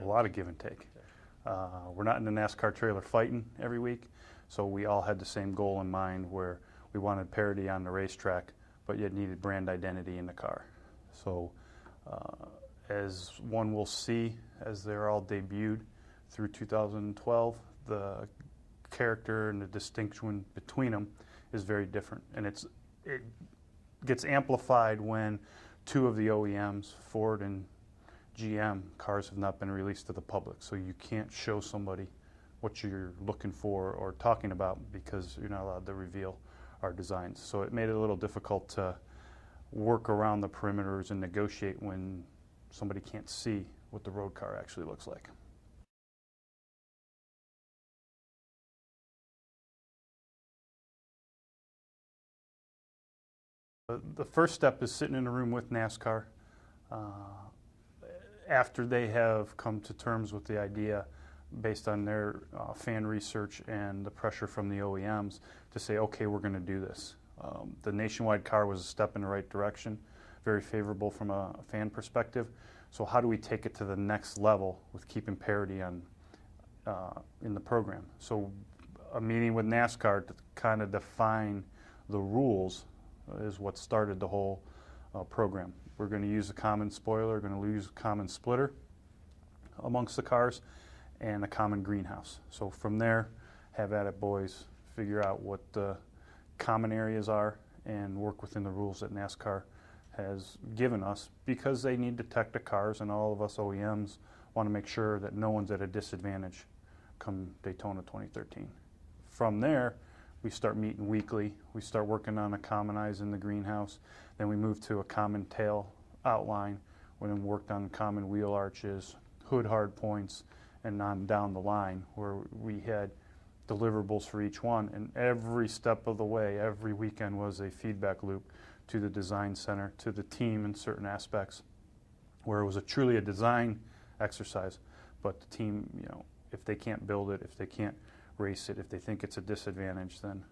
a lot of give and take. We're not in the NASCAR trailer fighting every week, so we all had the same goal in mind where we wanted parity on the racetrack, but yet needed brand identity in the car. So as one will see, as they're all debuted through 2012, the character and the distinction between them is very different. And it gets amplified when two of the OEMs, Ford and GM, cars have not been released to the public. So you can't show somebody what you're looking for or talking about because you're not allowed to reveal our designs. So it made it a little difficult to work around the perimeters and negotiate when somebody can't see what the road car actually looks like. The first step is sitting in a room with NASCAR after they have come to terms with the idea based on their fan research and the pressure from the OEMs to say, okay, we're going to do this. The nationwide car was a step in the right direction, very favorable from a fan perspective. So how do we take it to the next level with keeping parity on in the program? So a meeting with NASCAR to kind of define the rules is what started the whole program. We're going to use a common spoiler, going to use a common splitter amongst the cars, and a common greenhouse. So from there, have at it, boys. Figure out what the common areas are and work within the rules that NASCAR has given us, because they need to tech the cars, and all of us OEMs want to make sure that no one's at a disadvantage come Daytona 2013. From there, we start meeting weekly. We start working on commonizing the greenhouse. Then we move to a common tail outline. We then worked on common wheel arches, hood hard points, and on down the line where we had deliverables for each one. And every step of the way, every weekend was a feedback loop to the design center, to the team in certain aspects, where it was truly a design exercise. But the team, you know, if they can't build it, if they can't race it, if they think it's a disadvantage, then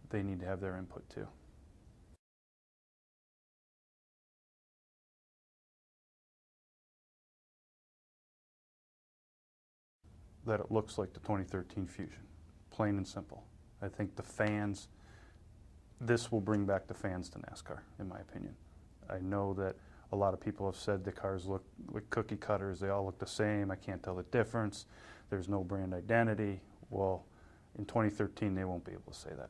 they need to have their input too. That it looks like the 2013 Fusion, plain and simple. I think the fans, this will bring back the fans to NASCAR, in my opinion. I know that a lot of people have said the cars look like cookie cutters, they all look the same, I can't tell the difference, there's no brand identity. Well, in 2013, they won't be able to say that.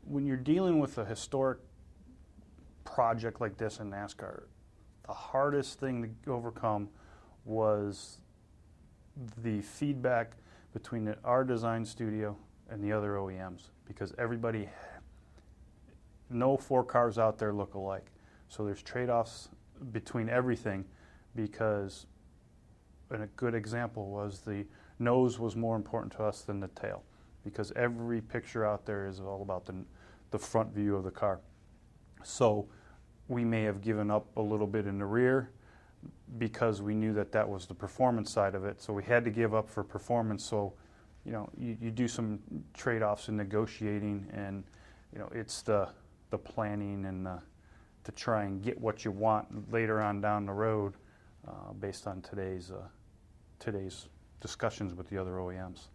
When you're dealing with a historic project like this in NASCAR, the hardest thing to overcome was the feedback between our design studio and the other OEMs, because everybody, no four cars out there look alike. So there's trade-offs between everything, because, and a good example was the nose was more important to us than the tail, because every picture out there is all about the front view of the car. So we may have given up a little bit in the rear because we knew that that was the performance side of it. So we had to give up for performance. So, you know, you do some trade-offs in negotiating, and, you know, it's the planning and to try and get what you want later on down the road based on today's discussions with the other OEMs.